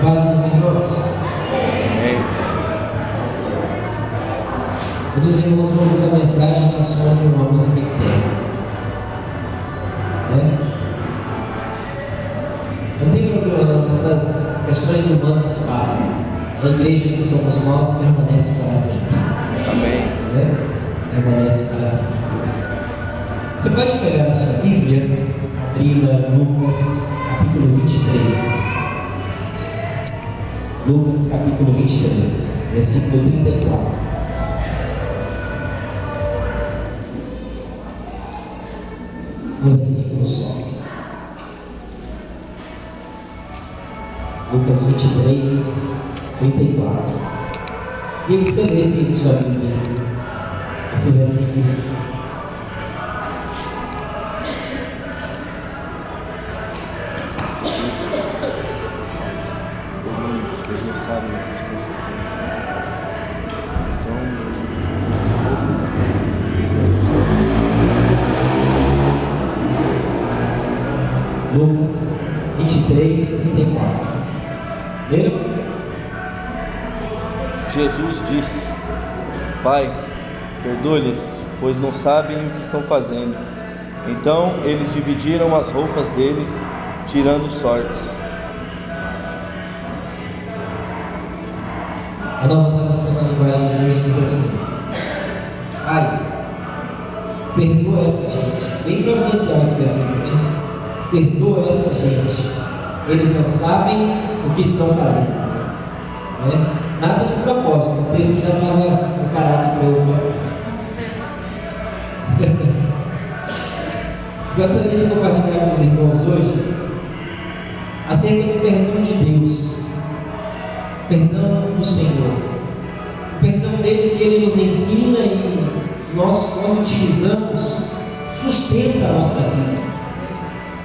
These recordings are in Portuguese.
Paz, meus irmãos. Os irmãos vão ouvir a mensagem ao som de uma música externa. Não tem problema não, essas questões humanas passam. A igreja que somos nós permanece para sempre. Amém. Permanece para sempre. Você pode pegar a sua Bíblia, abri-la em Lucas capítulo 23. Lucas capítulo 23, versículo 34. No versículo só. Lucas 23, 34. Queria que você lesse em sua Bíblia esse versículo. Lucas 23, 34. Leram? Jesus disse: Pai, perdoe-lhes, pois não sabem o que estão fazendo. Então eles dividiram as roupas deles, tirando sortes. A nova tradução da linguagem de hoje diz assim: Pai, perdoa essa gente. Bem providencial esse versículo, né? Perdoa essa gente. Eles não sabem o que estão fazendo. Nada de propósito. O texto já estava preparado para eu. Gostaria de compartilhar com os irmãos hoje acerca do perdão de Deus, perdão do Senhor, o perdão dele que ele nos ensina e nós, quando utilizamos, sustenta a nossa vida.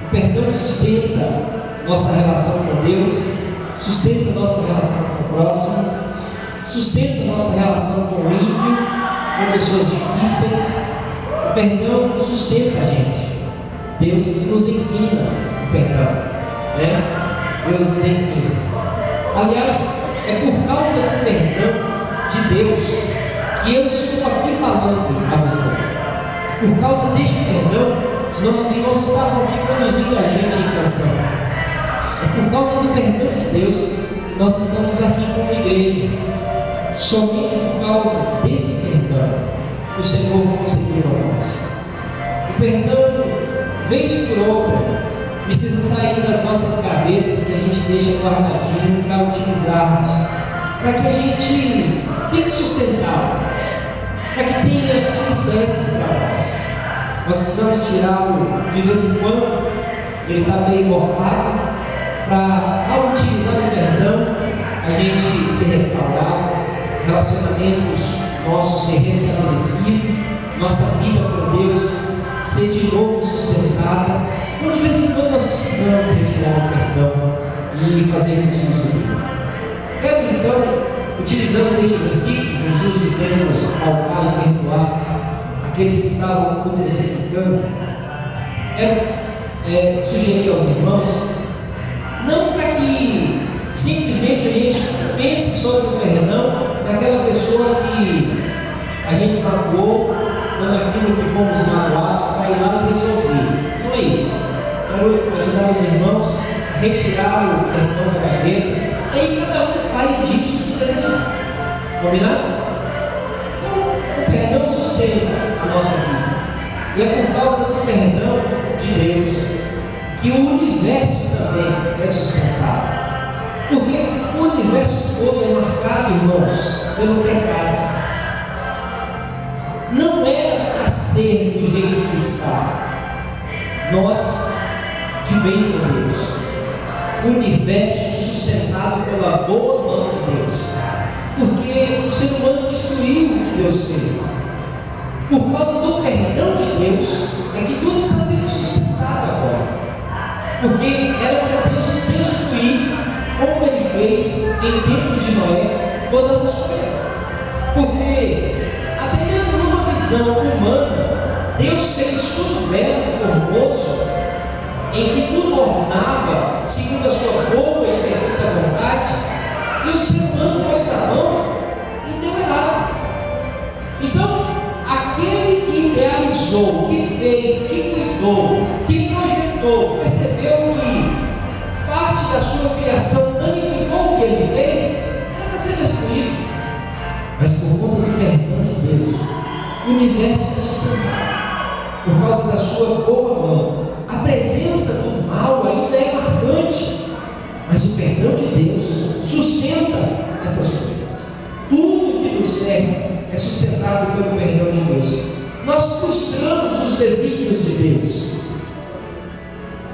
O perdão sustenta nossa relação com Deus, sustenta nossa relação com o próximo, sustenta nossa relação com o ímpio, com pessoas difíceis. O perdão sustenta a gente. Deus nos ensina o perdão, Deus nos ensina. Aliás, é por causa do perdão de Deus que eu estou aqui falando a vocês. Por causa deste perdão, os nossos irmãos estavam aqui conduzindo a gente em canção. É por causa do perdão de Deus que nós estamos aqui como igreja. Somente por causa desse perdão o Senhor concedeu a nós. O perdão, vez por outra, precisa sair das nossas gavetas que a gente deixa guardadinho para utilizarmos, para que a gente fique sustentável, para que tenha alicerce para nós. Nós precisamos tirá-lo de vez em quando, ele está bem mofado, para, ao utilizar o perdão, a gente ser restaurado, relacionamentos nossos ser restabelecidos, nossa vida com Deus ser de novo sustentada. Então, de vez em quando nós precisamos retirar o perdão e fazermos uso dele. Quero então, utilizando este versículo, Jesus dizendo ao Pai perdoar aqueles que estavam o crucificando, quero sugerir aos irmãos, não para que simplesmente a gente pense sobre o perdão daquela pessoa que a gente magoou, ou naquilo que fomos magoados, para ir lá e resolver. Não é isso. Quero ajudar os irmãos a retirar o perdão da gaveta, aí cada um faz disso o que desejar. Combinado? Então, o perdão sustenta a nossa vida. E é por causa do perdão de Deus que o universo também é sustentado. Porque o universo todo é marcado, irmãos, pelo pecado. Não era para ser do jeito que está. Nós, de bem com Deus, o universo sustentado pela boa mão de Deus, porque o ser humano destruiu o que Deus fez. Por causa do perdão de Deus é que tudo está sendo sustentado agora, porque era para Deus destruir, como ele fez em tempos de Noé, todas as coisas. Porque até mesmo numa visão humana, Deus fez tudo belo, formoso, em que tudo ornava segundo a sua boa e perfeita vontade, e o ser humano pôs a mão e deu errado. Então, aquele que idealizou, que fez, que cuidou, que projetou, percebeu que parte da sua criação danificou o que ele fez, era para ser destruído. Mas por conta do perdão de Deus, o universo é sustentado por causa da sua boa mão. A presença do mal ainda é marcante, mas o perdão de Deus sustenta essas coisas. Tudo que nos serve é sustentado pelo perdão de Deus. Nós frustramos os desígnios de Deus.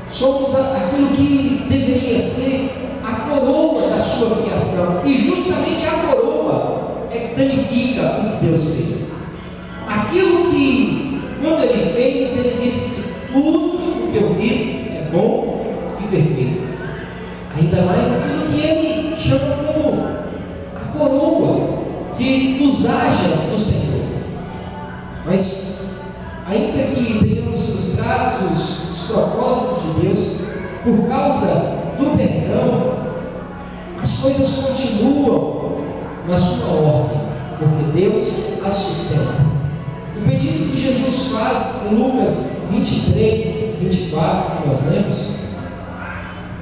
Somos aquilo que deveria ser a coroa da sua criação, e justamente a coroa é que danifica o que Deus fez. Aquilo que, quando Ele fez, Ele disse que tudo o que eu fiz é bom e perfeito. Ainda mais aquilo que Ele chama como a coroa dos ágias do Senhor. Mas, ainda que tenhamos frustrados os propósitos de Deus, por causa do perdão, as coisas continuam na sua ordem, porque Deus as sustenta. O pedido que Jesus faz em Lucas 23, 24, que nós lemos,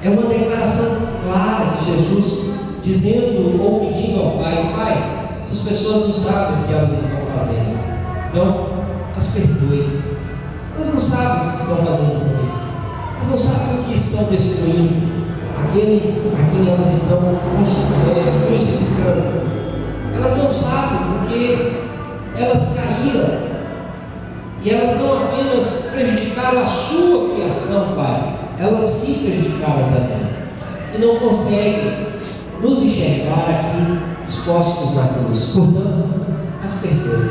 é uma declaração clara de Jesus, dizendo ou pedindo ao Pai: Pai, essas pessoas não sabem o que elas estão fazendo, então as perdoe. Elas não sabem o que estão fazendo comigo, elas não sabem o que estão destruindo, a quem elas estão crucificando. Elas não sabem porque elas caíram, e elas não apenas prejudicaram a sua criação, Pai, elas se prejudicaram também, e não conseguem nos enxergar aqui expostos na cruz. Portanto, as perdoe,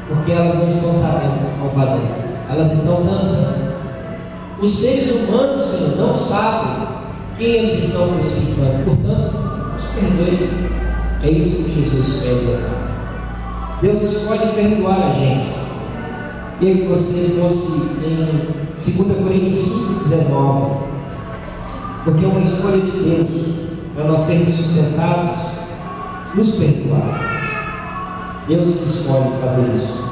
porque elas não estão sabendo o que fazer, elas estão dando. Os seres humanos, Senhor, não sabem quem eles estão crucificando, portanto, os perdoe. É isso que Jesus pede ao Pai. Deus escolhe perdoar a gente. E que você fosse em 2 Coríntios 5,19, porque é uma escolha de Deus para nós sermos sustentados, nos perdoar. Deus escolhe fazer isso.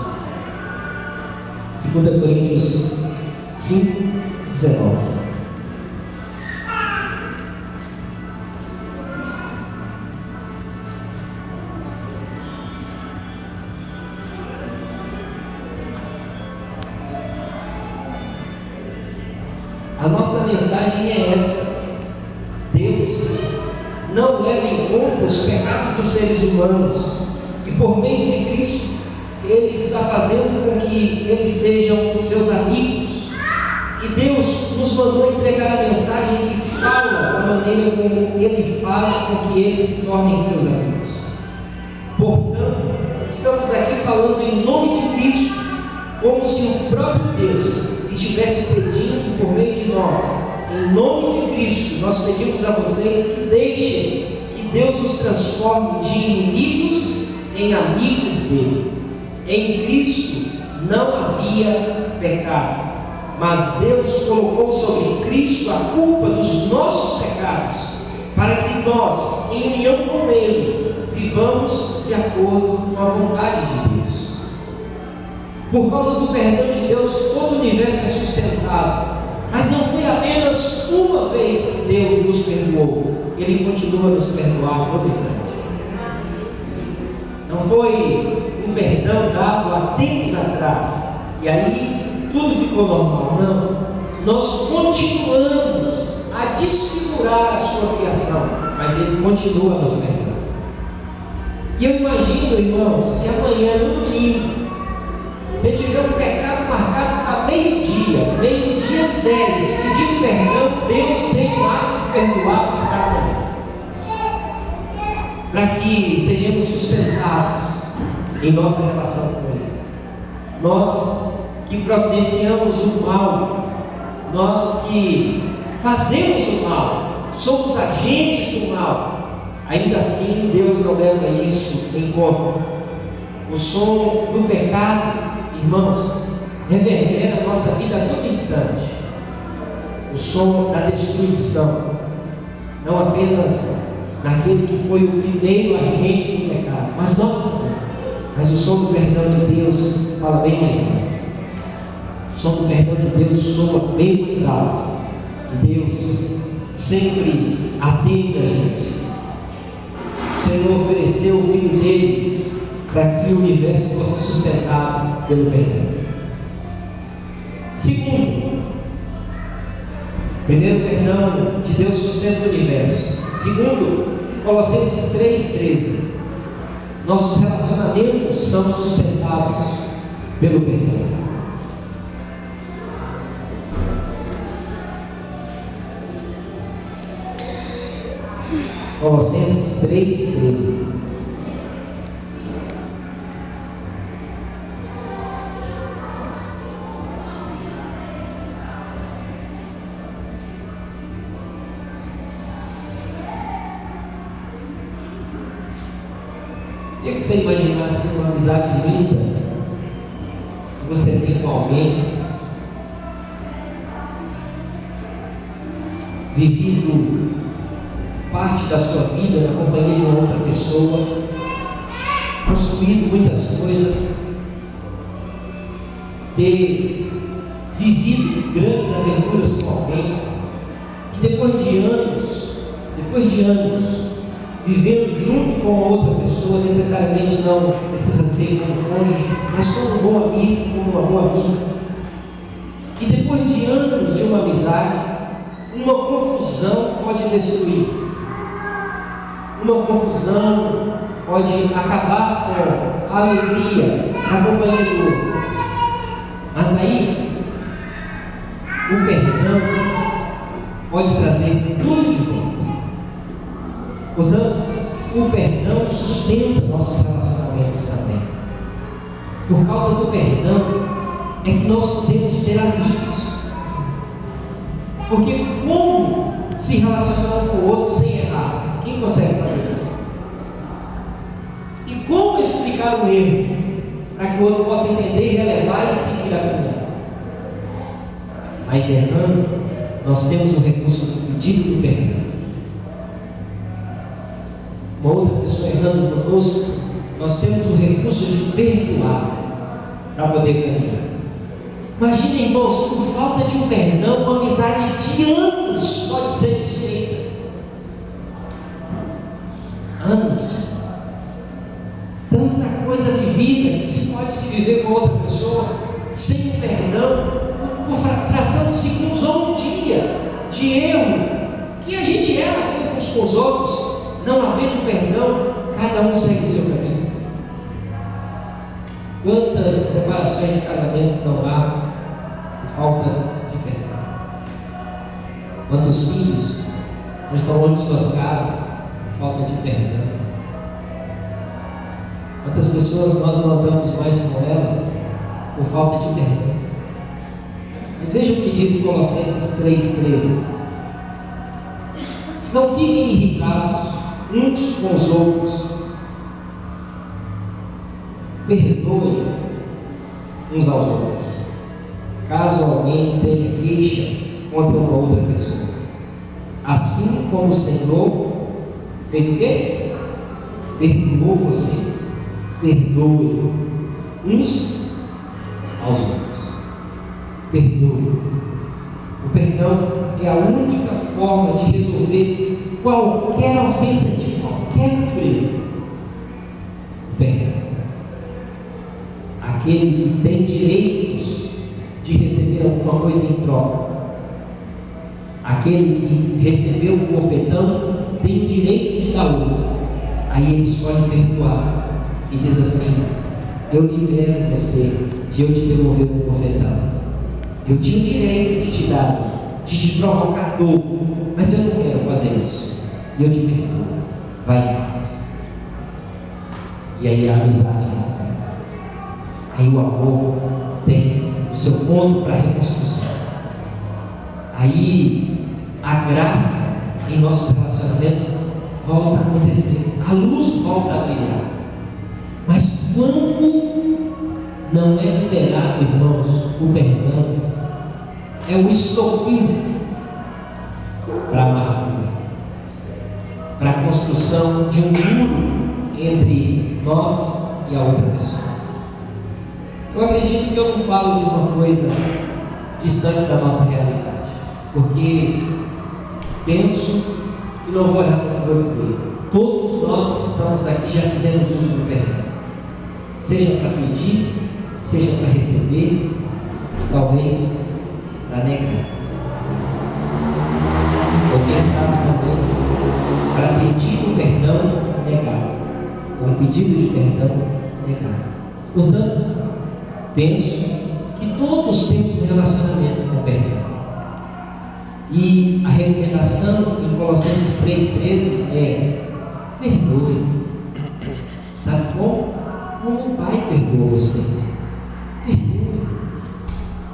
2 Coríntios 5,19. A nossa mensagem é essa: Deus não leva em conta os pecados dos seres humanos, e por meio de Cristo Ele está fazendo com que eles sejam seus amigos. E Deus nos mandou entregar a mensagem que fala da maneira como Ele faz com que eles se tornem seus amigos. Portanto, estamos aqui falando em nome de Cristo, como se o próprio Deus estivesse pedindo por meio de nós. Em nome de Cristo, nós pedimos a vocês que deixem que Deus os transforme de inimigos em amigos dele. Em Cristo não havia pecado, mas Deus colocou sobre Cristo a culpa dos nossos pecados, para que nós, em união com Ele, vivamos de acordo com a vontade de Deus. Por causa do perdão de Deus, todo o universo é sustentado. Mas não foi apenas uma vez que Deus nos perdoou, Ele continua a nos perdoar todo instante. Não foi um perdão dado há tempos atrás, e aí tudo ficou normal. Não, nós continuamos a desfigurar a sua criação, mas Ele continua a nos perdoar. E eu imagino, irmãos, se amanhã, no domingo, se tiver um pecado marcado para meio-dia 10, pedindo perdão, Deus tem o ato de perdoar o pecado, para que sejamos sustentados em nossa relação com Ele. Nós que providenciamos o mal, nós que fazemos o mal, somos agentes do mal, ainda assim Deus não leva isso em conta. O som do pecado, irmãos, reverbera a nossa vida a todo instante. o som da destruição, não apenas naquele que foi o primeiro agente do pecado, mas nós também. Mas o som do perdão de Deus fala bem mais alto. O som do perdão de Deus soa bem mais alto. E Deus sempre atende a gente. O Senhor ofereceu o Filho dele para que o universo fosse sustentado pelo perdão. Segundo, primeiro, o perdão de Deus sustenta o universo. Segundo, Colossenses 3,13. Nossos relacionamentos são sustentados pelo perdão. Colossenses 3,13. Queria que você imaginasse uma amizade linda que você tem com alguém, vivido parte da sua vida na companhia de uma outra pessoa, construído muitas coisas, ter vivido grandes aventuras com alguém, e depois de anos, vivendo junto com a outra pessoa, necessariamente não precisa ser como cônjuge, mas como um bom amigo, como uma boa amiga. E depois de anos de uma amizade, uma confusão pode destruir. Uma confusão pode acabar com a alegria na companhia do outro. Mas aí, o perdão pode trazer tudo de volta. Portanto, o perdão sustenta nossos relacionamentos também. Por causa do perdão é que nós podemos ter amigos. Porque como se relacionar um com o outro sem errar? Quem consegue fazer isso? E como explicar o erro para que o outro possa entender, relevar e seguir a caminhada? Mas errando, nós temos o recurso do pedido do perdão. Uma outra pessoa errando conosco, nós temos o recurso de perdoar para poder caminhar. Imagina, irmãos, por falta de um perdão, uma amizade de anos pode ser desfeita. Anos. Tanta coisa vivida que se pode se viver com outra pessoa sem o perdão, por fração de segundos ou um dia de erro, que a gente erra mesmo uns com os outros. Não havendo perdão, cada um segue o seu caminho. Quantas separações de casamento não há por falta de perdão? Quantos filhos não estão longe de suas casas por falta de perdão? Quantas pessoas nós não andamos mais com elas por falta de perdão? Mas veja o que diz Colossenses 3,13. Não fiquem irritados uns com os outros, perdoem uns aos outros, caso alguém tenha queixa contra uma outra pessoa. Assim como o Senhor fez o quê? Perdoou vocês. Perdoem uns aos outros. Perdoem. O perdão é a única forma de resolver qualquer ofensa de qualquer natureza. O perdão. Aquele que tem direitos de receber alguma coisa em troca. Aquele que recebeu um bofetão tem o direito de dar outro. Aí ele escolhe perdoar e diz assim: eu libero você de eu te devolver um bofetão. Eu tinha o direito de te dar, de te provocar dor, mas eu não quero fazer isso. E eu te perdoo. Vai em paz. E aí a amizade. Aí o amor tem o seu ponto para reconstrução. Aí a graça em nossos relacionamentos volta a acontecer. A luz volta a brilhar. Mas quando não é liberado, irmãos, o perdão, é o estopim para a amargura, para a construção de um muro entre nós e a outra pessoa. Eu acredito que eu não falo de uma coisa distante da nossa realidade, porque penso que não vou errar no que vou dizer. Todos nós que estamos aqui já fizemos uso do perdão, seja para pedir, seja para receber, e talvez para negar. Ou quem sabe também, para pedir o perdão negado, ou um pedido de perdão negado. Portanto, penso que todos temos um relacionamento com o perdão. E a recomendação em Colossenses 3,13 é: perdoe. Sabe como? Como o Pai perdoa vocês. Perdoe.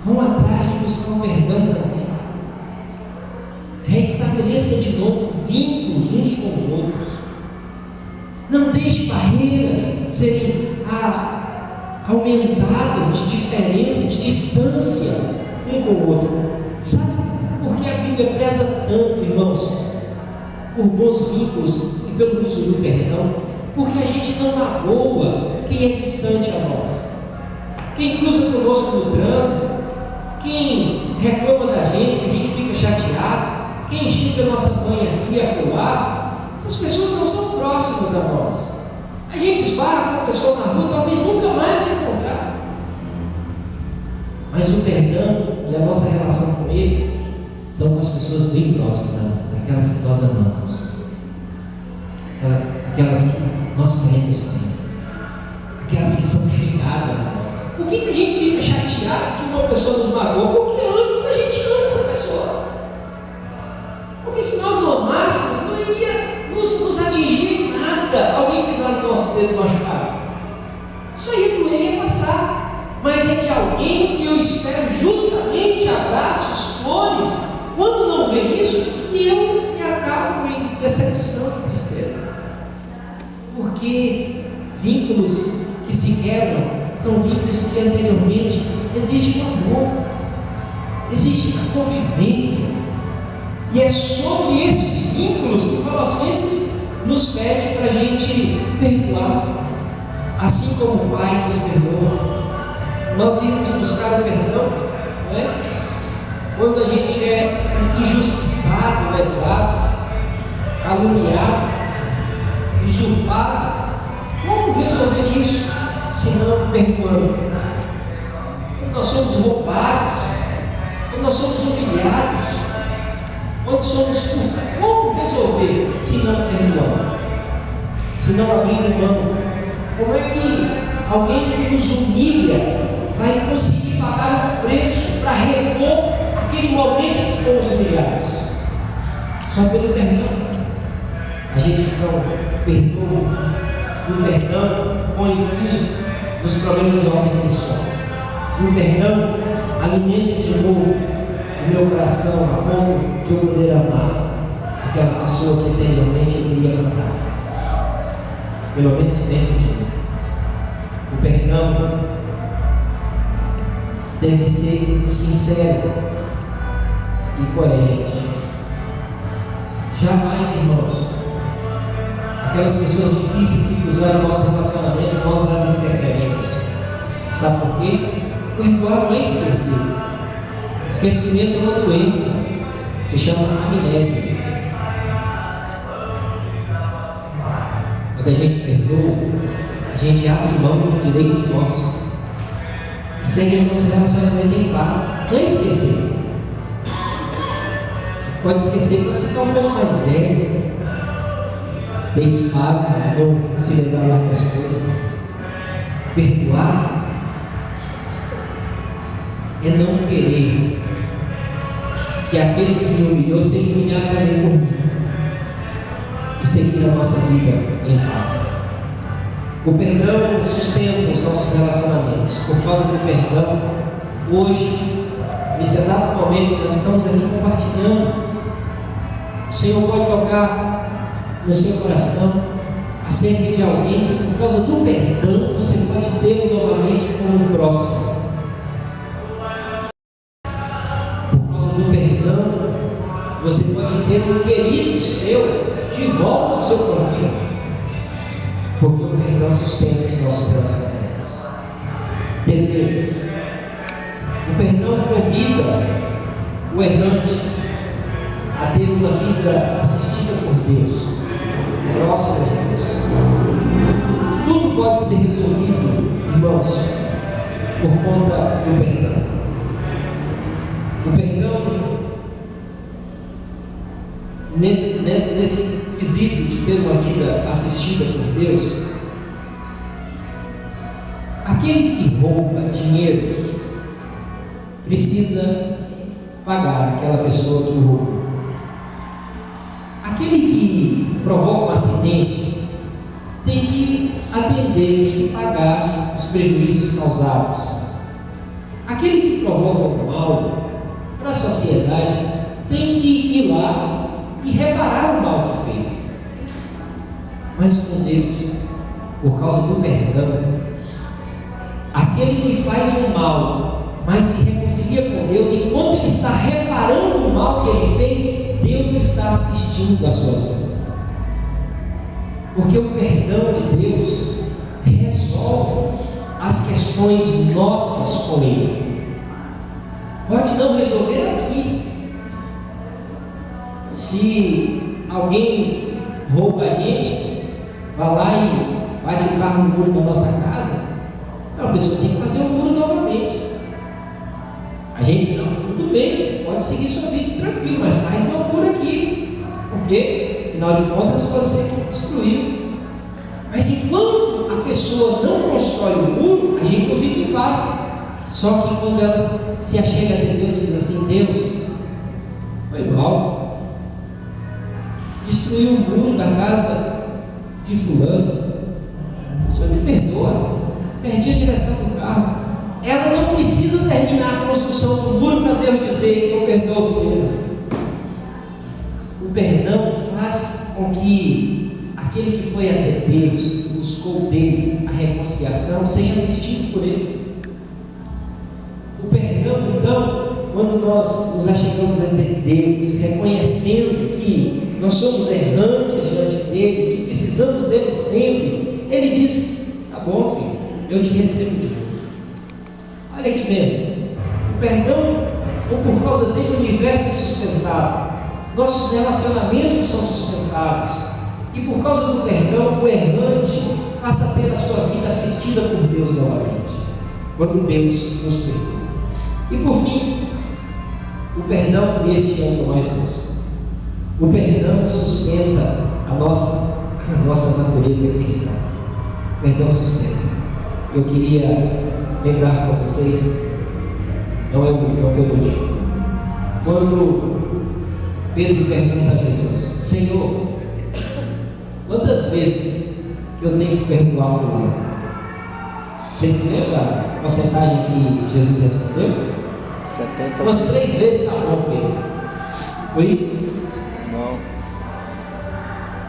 Vão atrás de buscar o perdão também. Restabeleça de novo vínculos uns com os outros. Não deixe barreiras serem aumentadas de diferença, de distância um com o outro. Sabe por que a Bíblia preza tanto, irmãos, por bons vínculos e pelo uso do perdão? Porque a gente não magoa quem é distante a nós. Quem cruza conosco no trânsito, quem reclama da gente, que a gente fica chateado, quem xinga a nossa mãe aqui e acolá, essas pessoas não são próximas a nós. A gente esbarra com uma pessoa na rua, talvez nunca mais vai encontrar. Mas o perdão e a nossa relação com Ele são com as pessoas bem próximas a nós, aquelas que nós amamos, aquelas que nós queremos bem, aquelas que são chegadas a nós. Por que a gente fica chateado que uma pessoa nos magoou? Porque antes a gente ama essa pessoa. Porque se nós não amássemos, não iria nos atingir em nada alguém pisar no nosso dedo machucado. Só ia doer, ia passar. Mas é de alguém que eu espero justamente abraços, flores. Quando não vem isso, eu me acabo em decepção e tristeza. Porque vínculos que se quebram são vínculos que anteriormente existe o amor, existe a convivência. E é sobre esses vínculos que Colossenses nos pede para a gente perdoar. Assim como o Pai nos perdoa, nós irmos buscar o perdão, né? Quando a gente é injustiçado, lesado, caluniado, usurpado. Como resolver isso se não perdoando? Quando nós somos roubados, quando nós somos humilhados, quando somos furtados, como resolver se não perdoando? Se não abrindo mão? Como é que alguém que nos humilha vai conseguir pagar o preço para repor aquele momento em que fomos humilhados? Só pelo perdão. A gente então perdoa, e o perdão põe fim nos problemas de ordem pessoal. E o perdão alimenta de novo o meu coração a ponto de eu poder amar aquela pessoa que anteriormente eu queria matar, pelo menos dentro de mim. O perdão deve ser sincero e coerente. Jamais, irmãos, aquelas pessoas difíceis que cruzaram o nosso relacionamento, nós as esqueceremos. Sabe por quê? Perdoar não é esquecer. Esquecimento é uma doença, se chama amnésia. Quando a gente perdoa, a gente abre mão do direito nosso e segue o nosso relacionamento em paz. Não é esquecer. Pode esquecer quando ficar um pouco mais velho, ter espaço, não se lembrar mais das coisas. Perdoar é não querer que aquele que me humilhou seja humilhado também por mim e seguir a nossa vida em paz. O perdão sustenta os nossos relacionamentos. Por causa do perdão, hoje, nesse exato momento, nós estamos aqui compartilhando. O Senhor pode tocar no seu coração acerca de alguém que, por causa do perdão, você pode ter novamente como um próximo. Por causa do perdão, você pode ter um querido seu de volta ao seu convívio, porque o perdão sustenta os nossos relacionamentos. Terceiro, o perdão convida o errante a ter uma vida assistida por Deus, próxima de Deus. Tudo pode ser resolvido, irmãos, por conta do perdão. O perdão, nesse quesito de ter uma vida assistida por Deus, aquele que rouba dinheiro precisa pagar aquela pessoa que o roubou. Aquele que provoca um acidente tem que atender e pagar os prejuízos causados. Aquele que provoca o mal para a sociedade tem que ir lá e reparar o mal que fez. Mas com Deus, por causa do perdão, aquele que faz o mal, mas se reconcilia com Deus, enquanto ele está reparando o mal que ele fez, Deus está assistindo a sua vida. Porque o perdão de Deus resolve as questões nossas com Ele. Pode não resolver aqui. Se alguém rouba a gente, vai lá e bate o carro no muro da nossa casa, a pessoa tem que fazer o muro novamente. A gente, não, tudo bem, você pode seguir sua vida tranquilo, mas faz meu muro aqui, porque afinal de contas você que destruiu. Mas enquanto a pessoa não constrói o muro, a gente não fica em paz. Só que quando ela se achega até Deus e diz assim: Deus, foi mal, destruiu o muro da casa de fulano, o Senhor me perdoa, perdi a direção do carro. Ela não precisa terminar a construção do muro para Deus dizer: eu perdoo o Senhor. O perdão faz com que aquele que foi até Deus e buscou dele a reconciliação seja assistido por ele. O perdão, então, quando nós nos achegamos até Deus, reconhecendo que nós somos errantes diante dele, que precisamos dele sempre, ele diz: tá bom, filho, eu te recebo de novo. Olha que bênção. O perdão, por causa dele, o universo é sustentado, nossos relacionamentos são sustentados, e por causa do perdão, o errante passa a ter a sua vida assistida por Deus novamente, quando Deus nos perdoa. E por fim, o perdão, este é o que eu mais gosto. O perdão sustenta a nossa natureza cristã. O perdão sustenta. Eu queria lembrar para vocês, não é o último, é o penúltimo. Quando Pedro pergunta a Jesus: Senhor, quantas vezes eu tenho que perdoar fulano? Vocês se lembram a porcentagem que Jesus respondeu? 70. Umas 3 vezes está bom, Pedro. Foi isso? Não.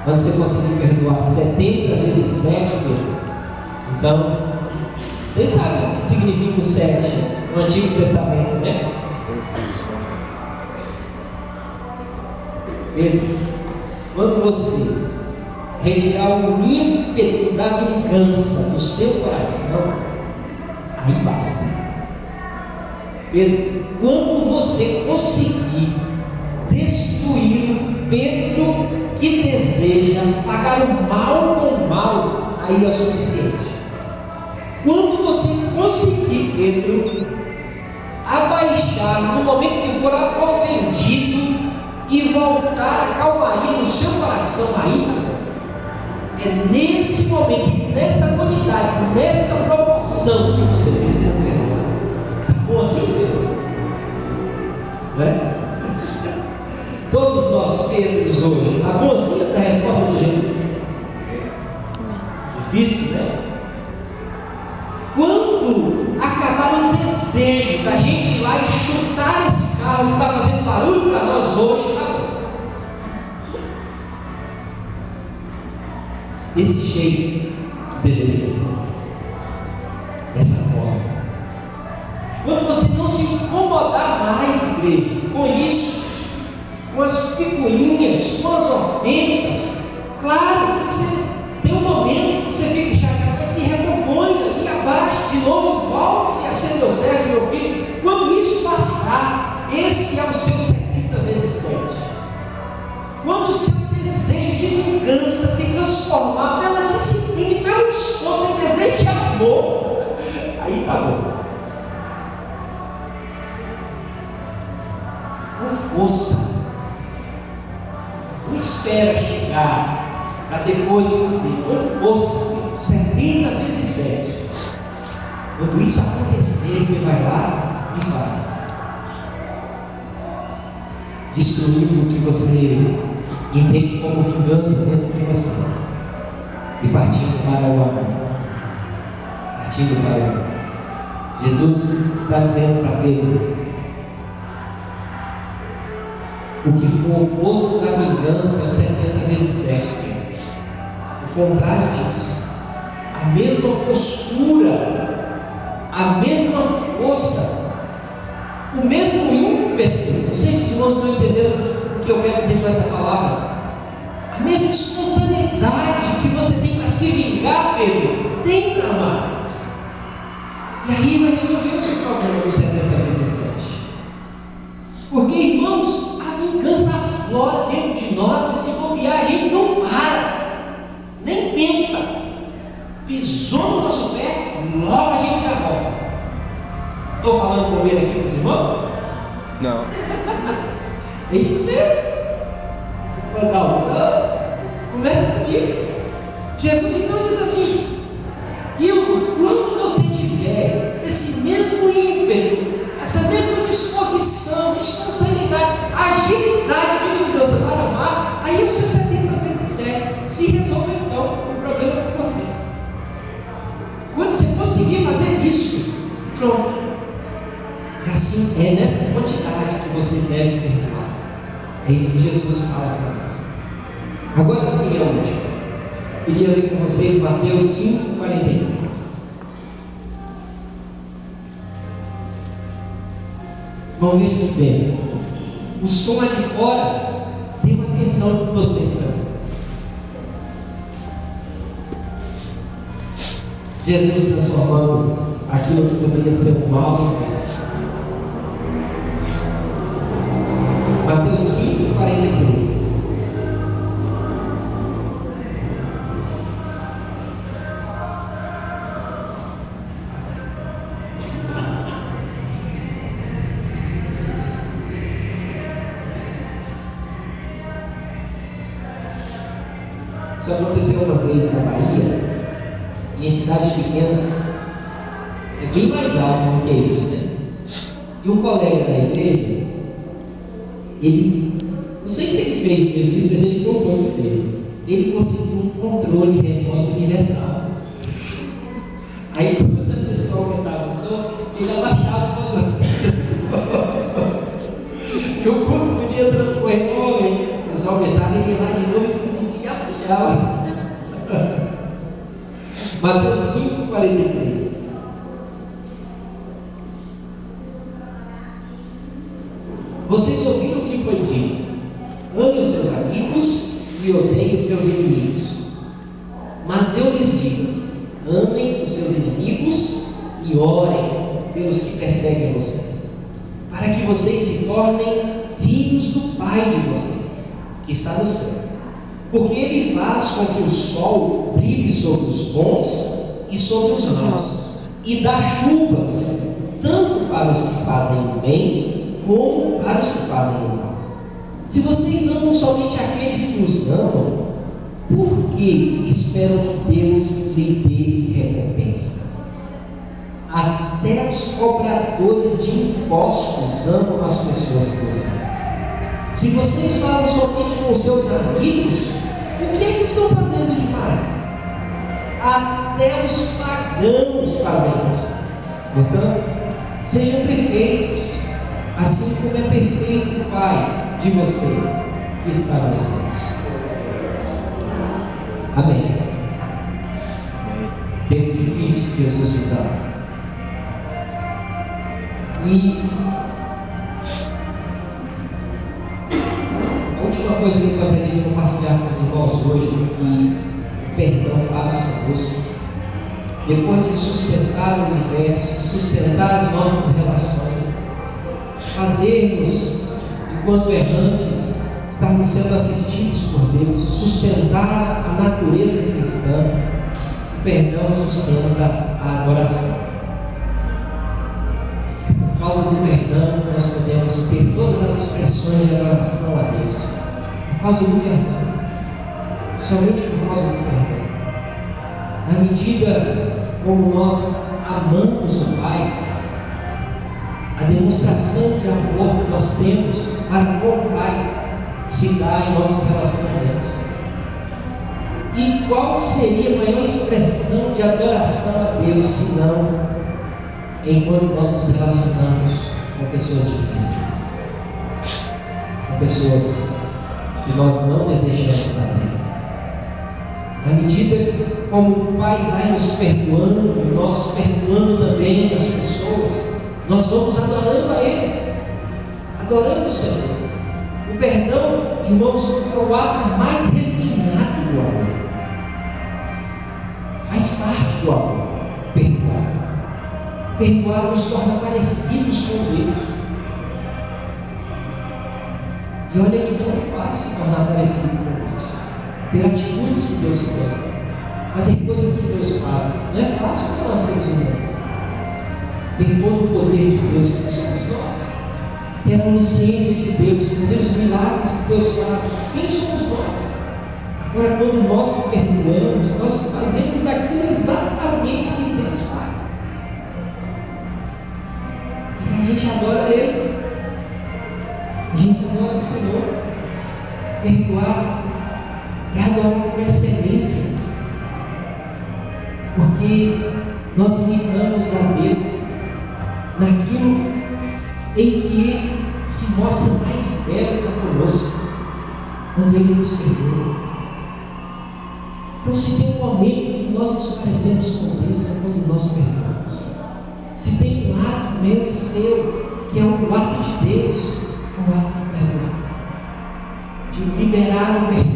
Quando você conseguir perdoar 70 vezes 7, Pedro, então, vocês sabem o que significa o 7 no Antigo Testamento, né? Pedro, quando você retirar o ímpeto da vingança do seu coração, aí basta. Pedro, quando você conseguir destruir o Pedro que deseja pagar o mal com o mal, aí é o suficiente. Quando você conseguir, Pedro, abaixar no momento que for ofendido e voltar a calmaria no seu coração, aí é nesse momento, nessa quantidade, nessa proporção que você precisa perdoar. Tá bom assim, Pedro? Né? Todos nós Pedros hoje, tá bom assim essa resposta de Jesus? Difícil, né? Quando acabar o desejo da gente ir lá e chutar esse carro que está fazendo barulho para nós hoje, tá bom. Desse jeito que deveria ser, dessa forma. Quando você não se incomodar mais, igreja, com isso, com as picuinhas, com as ofensas. Claro que você tem um momento que você fica chateado, mas se recomponha e abaixe de novo, volte-se a ser meu servo, meu filho. Quando isso passar, esse é o seu 70 vezes 7. Quando o seu desejo de vingança se transformar pela disciplina e pelo esforço em desejo de amor, aí tá bom. Com força. Não espera chegar para depois fazer. Com força. 70 vezes 7. Quando isso acontecer, você vai lá e faz. Destruindo o que você entende como vingança dentro de você. E partindo para o amor. Partindo para o amor. Jesus está dizendo para Pedro: o que for oposto da vingança é o 70 vezes 7, Pedro. O contrário disso. A mesma postura, a mesma força, o mesmo ímpeto. Não sei se os irmãos estão entendendo o que eu quero dizer com essa palavra. A mesma espontaneidade que você tem para se vingar, Pedro, tem para amar. E aí vai resolver o seu problema do 70 vezes 7. Porque, irmãos, a vingança aflora dentro de nós, e se bobear, a gente não para, nem pensa. Pisou no nosso pé, logo a gente já volta. Estou falando com ele aqui com os irmãos? Não. É isso mesmo. Começa comigo. Jesus então diz assim: Hildo, quando você tiver esse mesmo ímpeto, essa mesma disposição, espontaneidade, agilidade de vingança para amar, aí o seu 70 vezes 7 se resolve então o problema com você. Quando você conseguir fazer isso, pronto. E assim, é nessa quantidade que você deve perdoar. É isso que Jesus fala para nós. Agora sim é o último. Queria ler com vocês Mateus 5,43. Vamos ver o que pensa. O som lá de fora tem uma atenção de vocês para mim. Jesus transformando aquilo que poderia ser um mal em bênção. Mateus 5,43. Isso aconteceu uma vez na Bahia, e em cidade pequena é bem mais alto do que isso, né? E um colega da igreja, ele, não sei se ele fez mesmo isso, mas ele contou que fez. Ele conseguiu um controle remoto universal. Aí quando a pessoa aumentava o som, ele abaixava o volume. E o culto podia transcorrer novamente. O pessoal aumentava, ele ia lá de novo, escondidinho e abaixava. Mateus 5,43. Vocês ouviram o que foi dito: ame os seus amigos e odeie os seus inimigos. Mas eu lhes digo: amem os seus inimigos e orem pelos que perseguem vocês, para que vocês se tornem filhos do Pai de vocês, que está no céu. Porque Ele faz com que o sol brilhe sobre os bons e sobre os maus, e dá chuvas tanto para os que fazem o bem como para os que fazem o mal. Se vocês amam somente aqueles que os amam, por que esperam que Deus lhe dê recompensa? Até os cobradores de impostos amam as pessoas que os amam. Se vocês falam somente com seus amigos, o que é que estão fazendo demais? Até os pagãos fazem isso. Portanto, sejam perfeitos, assim como é perfeito o Pai de vocês que está nos céus. Amém. Texto difícil que Jesus diz a nós. E a última coisa que eu gostaria de compartilhar com os irmãos hoje, que o perdão faz conosco, depois de sustentar o universo, sustentar as nossas relações, fazermos, enquanto errantes, estarmos sendo assistidos por Deus, sustentar a natureza cristã, o perdão sustenta a adoração. Por causa do perdão, nós podemos ter todas as expressões de adoração a Deus. Por causa do perdão. Somente por causa do perdão. Na medida como nós amamos o Pai, a demonstração de amor que nós temos para com o Pai se dá em nossos relacionamentos. E qual seria a maior expressão de adoração a Deus, se não enquanto nós nos relacionamos com pessoas difíceis, com pessoas que nós não desejamos amar? Na medida como o Pai vai nos perdoando, nós perdoando também as pessoas, nós vamos adorando a Ele, adorando o Senhor. O perdão, irmãos, é o ato mais refinado do amor. Faz parte do amor, perdoar. Perdoar nos torna parecidos com Deus. E olha que não é fácil se tornar parecido com Deus. Ter atitudes que Deus quer, fazer coisas que Deus faz, não é fácil para nós seres humanos. Ter todo o poder de Deus que somos nós, ter a onisciência de Deus, fazer os milagres que Deus faz, quem somos nós? Agora, quando nós perdoamos, nós fazemos aquilo exatamente que Deus faz. A gente adora Ele, a gente adora o Senhor. Perdoar é adorar por excelência, porque nós imitamos a Deus naquilo em que Ele se mostra mais belo para conosco, quando Ele nos perdoa. Então, se tem um momento que nós nos parecemos com Deus, é quando nós perdoamos. Se tem um ato meu e seu, que é o ato de Deus, é o ato de perdoar, de liberar o perdão,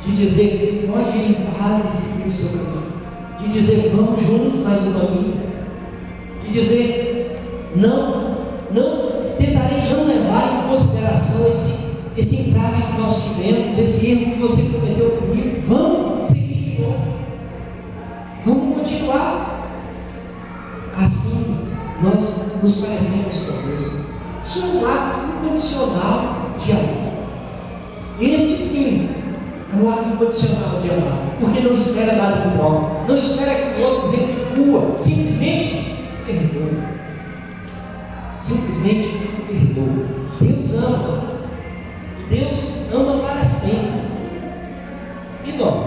de dizer, pode ir em paz e seguir o seu caminho, de dizer, vamos junto mais uma vida, de dizer, não tentarei não levar em consideração esse entrave que nós tivemos, esse erro que você cometeu comigo, vamos seguir de novo, vamos continuar. Assim, nós nos parecemos com Deus. Isso é um ato incondicional de amor. Este sim é um ato incondicional de amar, porque não espera nada em troca, não espera que o outro retribua, simplesmente perdoa. Simplesmente perdoa. Deus ama, e Deus ama para sempre. E nós,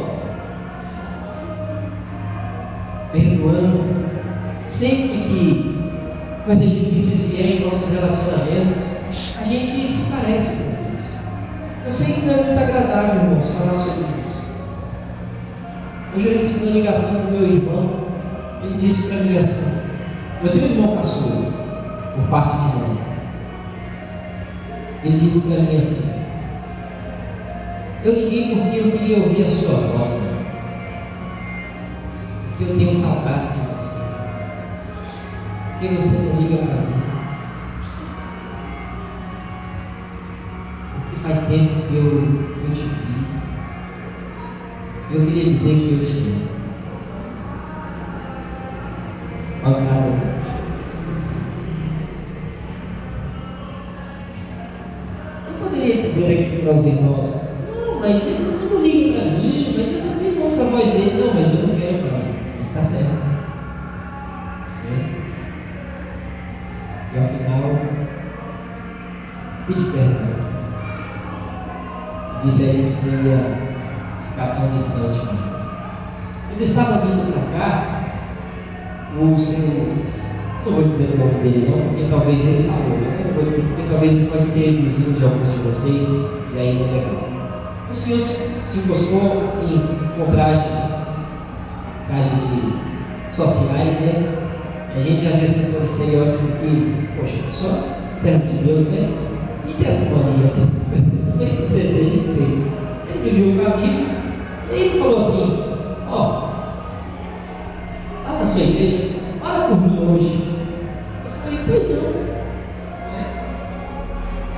perdoando, sempre que coisas difíceis vierem em nossos relacionamentos, a gente se parece com Deus. Eu sei que não é muito agradável, irmãos, falar sobre isso. Hoje eu recebi uma ligação do meu irmão. Ele disse para mim assim: eu tenho um irmão caçula, por parte de mãe. Ele disse para mim assim: eu liguei porque eu queria ouvir a sua voz, mãe, porque eu tenho saudade de você. Por que você não liga para mim? Porque faz tempo que eu te vi. Eu queria dizer que eu te amo. Bancada. Eu poderia dizer aqui para os irmãos: não, mas ele não liga para mim, mas eu também ouço a voz dele. Não, mas eu não quero falar isso. Está certo. E ao final, pedi perdão. Disse a ele que não ia ficar tão distante mais. Ele estava vindo para cá, o seu, não vou dizer o nome dele não, porque talvez ele falou, mas eu não vou dizer, porque talvez ele pode ser vizinho de alguns de vocês, e aí não é legal. O senhor se encostou assim, com trajes de sociais, né? A gente já vê sempre um estereótipo que, poxa, só servo de Deus, né? E dessa mania, não sei se você tem. Ele me viu com a Bíblia e ele falou assim: ó, lá na sua igreja, ora por mim hoje. Eu falei: pois não.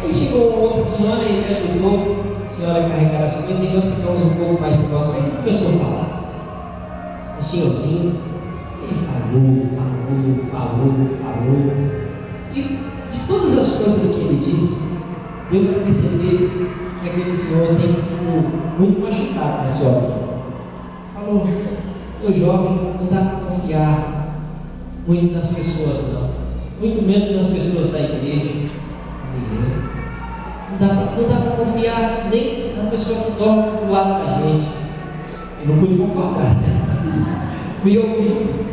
Aí chegou uma outra senhora e ele ajudou a senhora a carregar as coisas e nós ficamos um pouco mais próximos. Aí ele começou a falar. O senhorzinho, ele falou. E de todas as coisas que ele disse, deu para perceber que aquele senhor tem sido muito machucado na sua vida. Falou: meu jovem, não dá para confiar muito nas pessoas, não. Muito menos nas pessoas da igreja. Não dá para confiar nem na pessoa que dorme do lado da gente. Eu não pude concordar, mas fui ouvindo.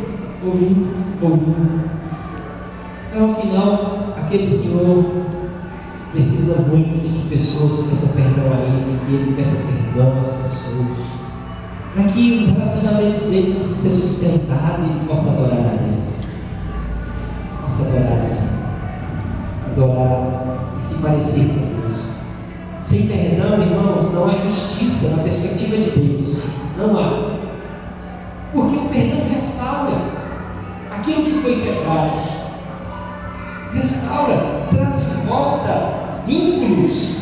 Então, afinal, aquele senhor precisa muito de que pessoas peçam perdão a ele, que ele peça perdão às pessoas, para que os relacionamentos dele possam ser sustentados e ele possa adorar a Deus, possa adorar o Senhor, adorar e se parecer com Deus. Sem perdão, irmãos, não há justiça na perspectiva de Deus. Não há. Porque o perdão restaura aquilo que foi quebrado. Restaura, traz de volta vínculos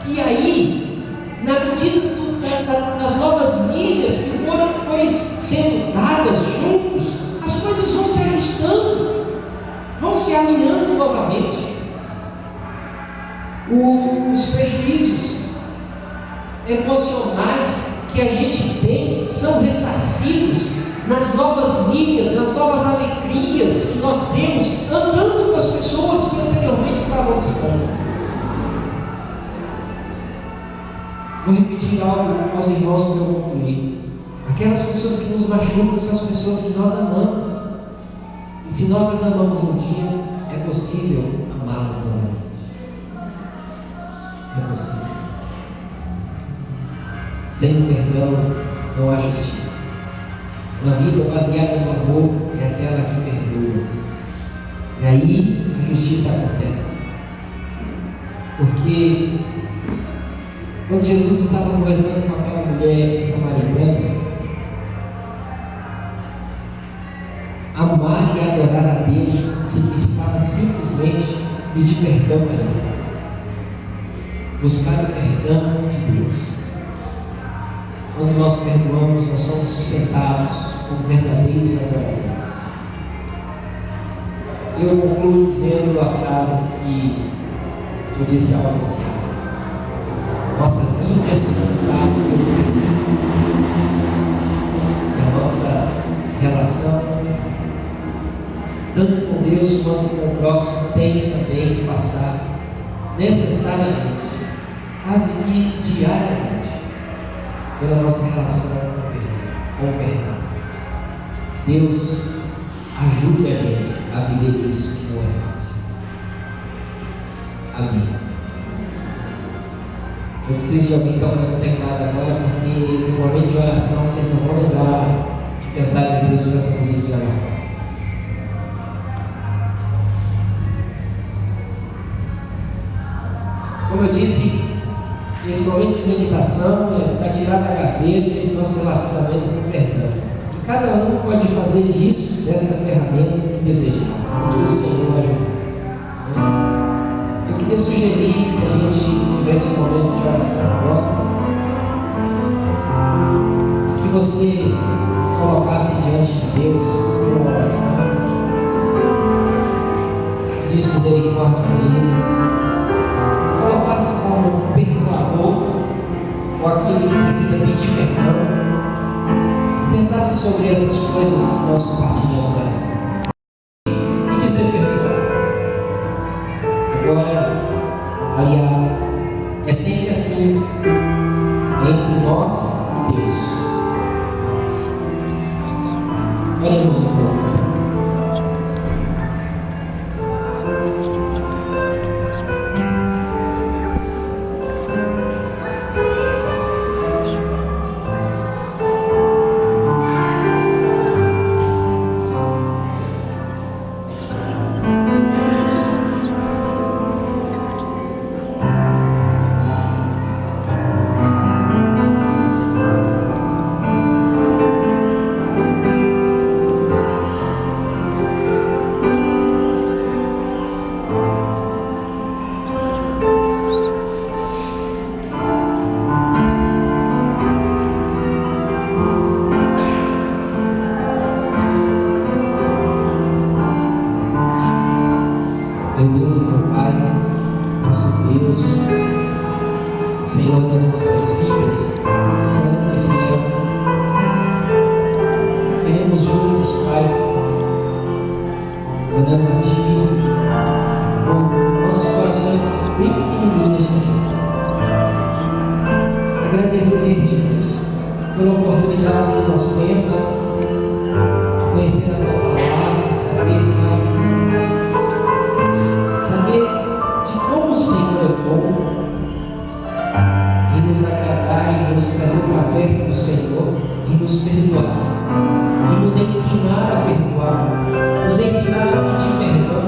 que aí, na medida das novas milhas que forem sendo dadas juntos, as coisas vão se ajustando, vão se alinhando novamente. Os prejuízos emocionais que a gente tem são ressarcidos nas novas milhas, nas novas alegrias que nós temos andando com as pessoas que anteriormente estavam distantes. Vou repetir algo aos irmãos para eu concluir. Aquelas pessoas que nos machucam são as pessoas que nós amamos. E se nós as amamos um dia, é possível amá-las novamente. É possível. Sem o perdão não há justiça. Uma vida baseada no amor é aquela que perdoa. E aí a justiça acontece. Porque quando Jesus estava conversando com aquela mulher samaritana, amar e adorar a Deus significava simplesmente pedir perdão a Ele. Buscar o perdão de Deus. Quando nós perdoamos, nós somos sustentados como verdadeiros adoradores. Eu concluo dizendo a frase que eu disse ao iniciar. Nossa vida é sustentada pelo perdão. A nossa relação, tanto com Deus quanto com o próximo, tem também que passar necessariamente, quase que diariamente, pela nossa relação com o perdão. Deus ajude a gente a viver isso, que não é fácil. Amém. Eu preciso de alguém tocando teclado agora, porque no momento de oração vocês não vão lembrar de pensar em Deus com essa musiquinha lá fora. Como eu disse, esse momento de meditação é para tirar da gaveta esse nosso relacionamento com o perdão. E cada um pode fazer disso, desta ferramenta que desejar, que o Senhor ajude. Eu queria sugerir que a gente tivesse um momento de oração agora, que você se colocasse diante de Deus em uma oração, pedisse misericórdia a Ele, se colocasse como perdoador, ou aquele que precisa pedir perdão, e pensasse sobre essas coisas que nós compartilhamos aí. E dizer perdão. Agora, aliás, é sempre assim entre nós e Deus. Oremos um pouco. Meu Deus e meu Pai, nosso Deus, Senhor das nossas vidas, Santo e Fiel, queremos juntos, Pai, olhando a Ti, com nossos corações bem pequenininhos, Senhor, agradecer-te, Deus, pela oportunidade que nós temos de conhecer a Tua palavra, saber, Pai, de como o Senhor é bom e nos agradar e nos trazer para perto do Senhor e nos perdoar e nos ensinar a perdoar, nos ensinar a pedir perdão.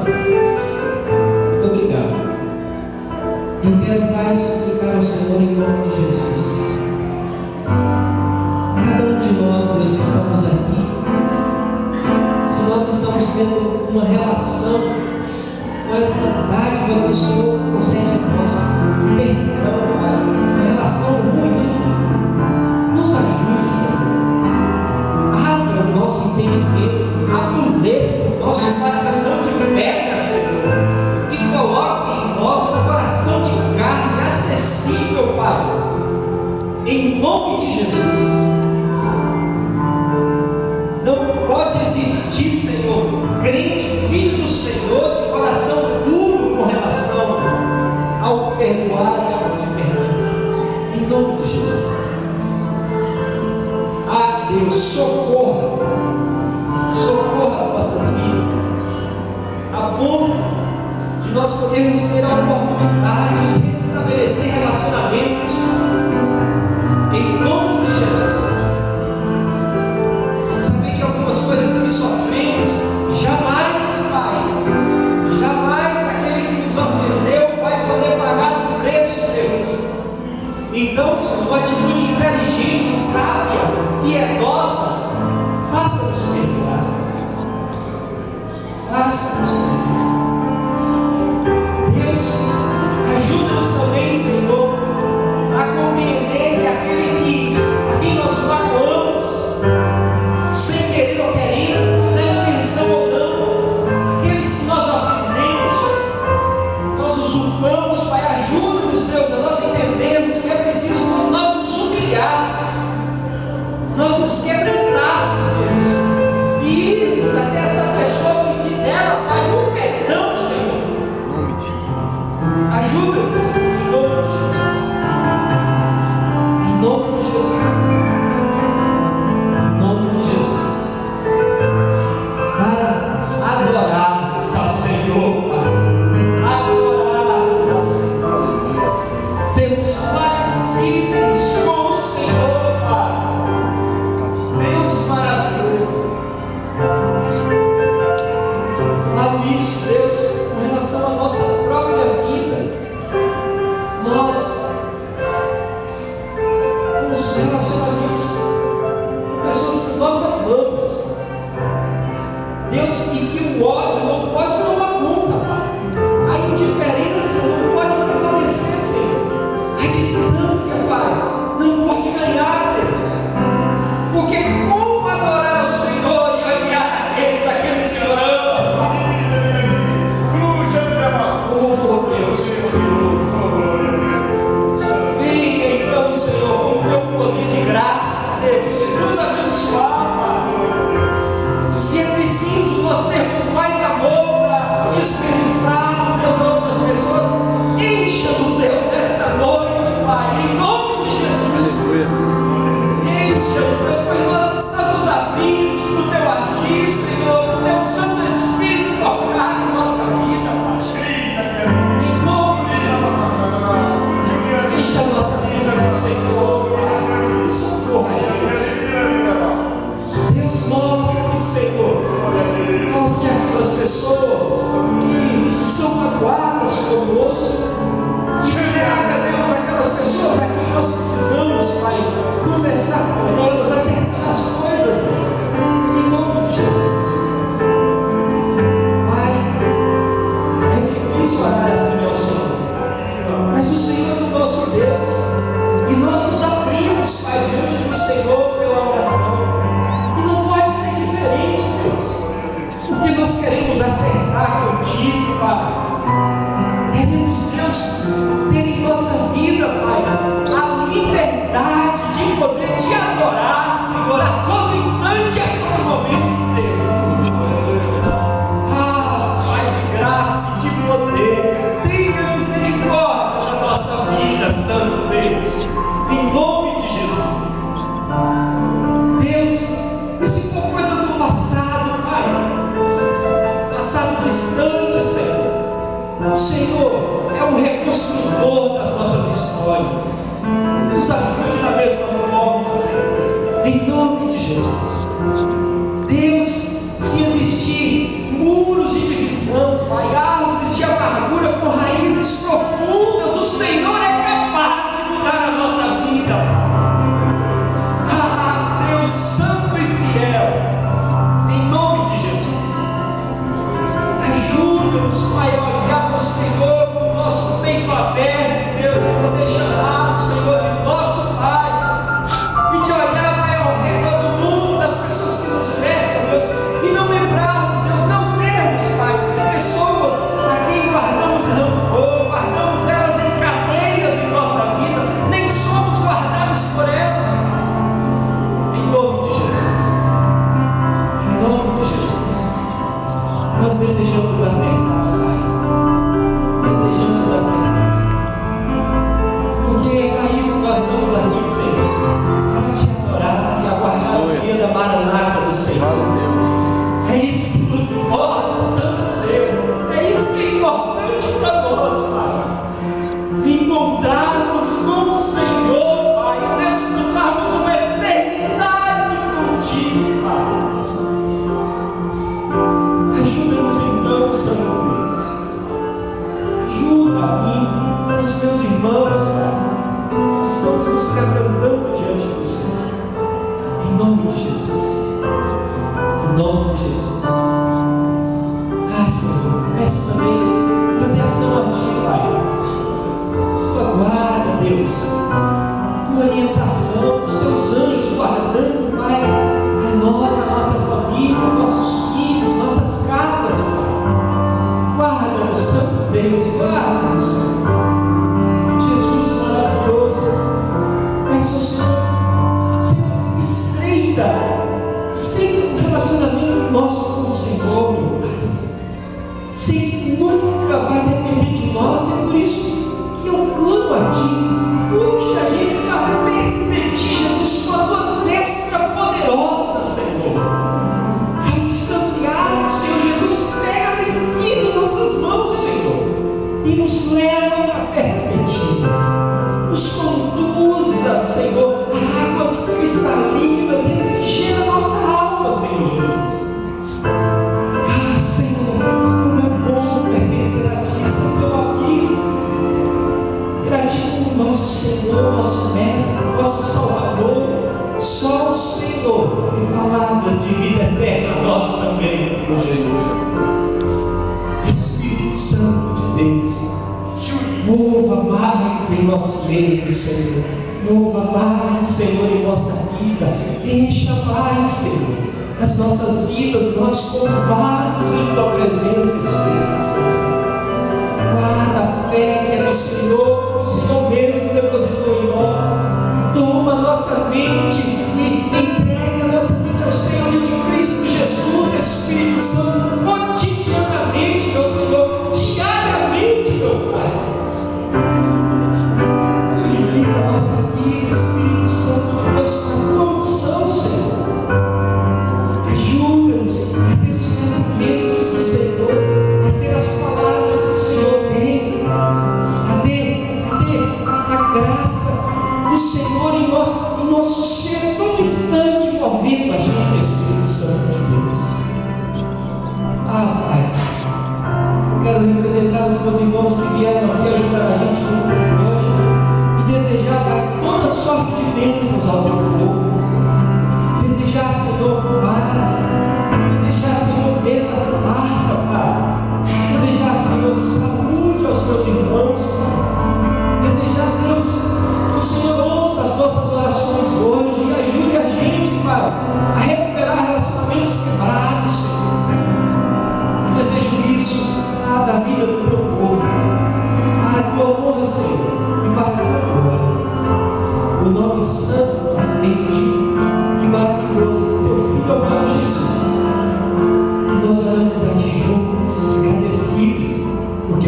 Muito obrigado. Eu quero, Pai, suplicar ao Senhor em nome de Jesus. Cada um de nós, Deus, que estamos aqui, se nós estamos tendo uma relação com esta dádiva que o Senhor concede a nós, perdão, Pai, uma relação ruim, nos ajude, Senhor. Abra o nosso entendimento, amoleça o nosso coração de pedra, Senhor, e coloque em nós um coração de carne acessível, Pai, em nome de Jesus. Não pode existir, Senhor, crente, filho do Senhor, de coração puro com relação ao perdoar e ao pedir perdão. Em nome de Jesus. Ah, Deus, socorra as nossas vidas, a ponto de nós podermos ter a oportunidade de restabelecer relacionamentos. Em nome de Jesus. Saber que algumas coisas que sofremos, jamais, Pai, jamais aquele que nos ofendeu vai poder pagar o preço, Deus. Então, Senhor, uma atitude inteligente, sábia, piedosa, faça-nos perdoar. Faça-nos perdoar. Deus, ajuda-nos também, Senhor, a compreender que aquele a quem nós magoamos, sem querer ou querendo, na intenção ou não, aqueles que nós ofendemos, nós usurpamos, Pai, ajuda-nos, Deus, a nós entendermos que é preciso nós nos humilharmos, nós nos quebrantarmos, Deus, e irmos até essa pessoa pedir dela, Pai, o perdão, Senhor. Ajuda-nos, em nome de Jesus. Em nome de Jesus. Em nome de Jesus. Para adorarmos ao Senhor, Pai. Adorarmos ao Senhor. Sermos parecidos com o Senhor, Pai. Deus maravilhoso. Falo isso, Deus, com relação à nossa própria vida. Nós, nos relacionamentos com pessoas que nós amamos, Deus, e que o ódio não pode tomar conta, Pai. A indiferença não pode prevalecer, Senhor. A distância, Pai, não pode ganhar, Deus. Porque como adorar ao Senhor e odiar aqueles a quem o Senhor ama, Pai? Oh, Deus poderoso. Venha então, Senhor, com o teu poder de graça, Deus, nos abençoar, Pai. Se é preciso nós termos mais amor para desperdiçar, Deus, a outras pessoas, encha-nos, Deus, nesta noite, Pai, em nome de Jesus. Encha-nos, Deus, pois nós nos abrimos para o teu agir, Senhor, para o teu Santo Espírito tocar na nossa vida, Pai. Em nome de Jesus. Encha a nossa vida com o Senhor, Pai. Socorra, Deus, mostre, Senhor, mostre aquelas pessoas que estão magoadas conosco. Libera, Deus, aquelas pessoas a quem nós precisamos, Pai, conversar com elas, acertar as coisas, Deus, em nome de Jesus. Pai, é difícil orar assim ao Senhor, mas o Senhor é o nosso Deus, e nós nos abrimos, Pai, diante do Senhor pela oração, e não pode ser diferente, Deus, porque nós queremos acertar contigo, Pai. desejamos ter em nossa vida, Pai, a liberdade de poder te adorar, Senhor, a todo instante, a todo momento, Deus. Pai de graça e de poder, tenha misericórdia da nossa vida, Santo Deus, em nome de Jesus. Deus, e se for coisa do passado, Pai, passado distante, Senhor, o Senhor é um reconstrutor das nossas histórias. Nos ajude da mesma forma, Senhor, em nome de Jesus. Deus, se existir muros de divisão, Pai, árvores de amargura com raízes profundas, o Senhor é capaz de mudar a nossa vida. Deus santo e fiel, em nome de Jesus, ajuda-nos, Pai, a olhar para o Senhor com o nosso peito aberto, Deus, e poder chamar o Senhor de nosso Pai, e de olhar, Pai, ao redor do mundo, das pessoas que nos cercam, Deus, e não lembrarmos, Deus, não termos, Pai, pessoas a quem guardamos rancor, guardamos elas em cadeias em nossa vida, nem somos guardados por elas, em nome de Jesus, em nome de Jesus, nós desejamos acertar, Pai, desejamos acertar, porque é para isso nós estamos aqui, Senhor, para te adorar e aguardar o dia da maranata do Senhor. É isso que nos importa, Santo Deus. É isso que é importante para nós, Pai. Encontrarmos com o Senhor, Pai. Desfrutarmos uma eternidade contigo, Pai. Ajuda-nos então, Santo Deus. Ajuda a mim, os meus irmãos, Pai. Nós estamos nos quebrantando diante do Senhor. Em nome de Jesus. Em nome de Jesus. Senhor, peço também proteção a Ti, Pai. Tua guarda, Deus. Tua orientação, os Teus anjos guardando, Pai, a nós, a nossa família, nossos filhos, nossas casas, Pai. Guarda-nos, Santo Deus, guarda-nos, Senhor. Jesus maravilhoso. Peço ao Senhor, estreita o relacionamento nosso com o Senhor, meu Pai. Sei que nunca vai depender de nós, é por isso que eu clamo a Ti. Puxa a gente para perto de Ti, Jesus, com a Tua destra poderosa, Senhor. Ao distanciarmos, Senhor Jesus, pega bem firme nossas mãos, Senhor, e nos leva para perto de Ti. Nos conduza, Senhor, a águas cristalinas, refrigera a nossa alma, Senhor Jesus. Senhor, como é bom pertencer a Ti, ser Teu amigo, ter a Ti como nosso Senhor, nosso Mestre, nosso Salvador. Só o Senhor tem palavras de vida eterna, nós também, Senhor Jesus. Espírito Santo de Deus, mova mais em nosso meio, Senhor. Mova mais, Senhor, em nossa vida. Encha mais, Senhor, as nossas vidas, nós como vasos em Tua presença, Espírito Santo. Guarda a fé que é do Senhor, o Senhor mesmo depositou em nós. Toma a nossa mente e entrega a nossa mente ao Senhorio de Cristo Jesus, Espírito Santo, cotidianamente, meu Senhor, diariamente, meu Pai. Purifica a nossa vida, Espírito Santo de Deus, com a Tua unção, Senhor. Ajuda-nos a ter os pensamentos do Senhor, a ter as palavras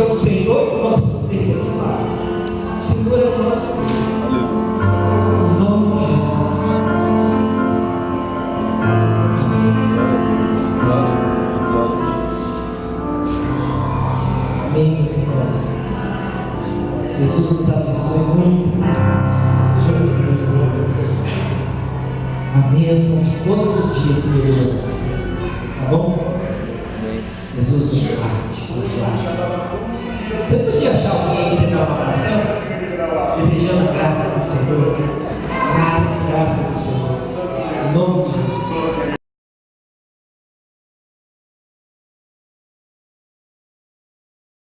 o Senhor é o nosso Deus, Pai. O Senhor é o nosso Deus. Em nome de Jesus. Amém, meus irmãos. Jesus nos abençoe muito. A bênção de todos os dias, querido. Tá bom? Jesus nos guarde. Você podia achar alguém que você dá uma oração, desejando a graça do Senhor? Graça do Senhor. Em nome de Jesus.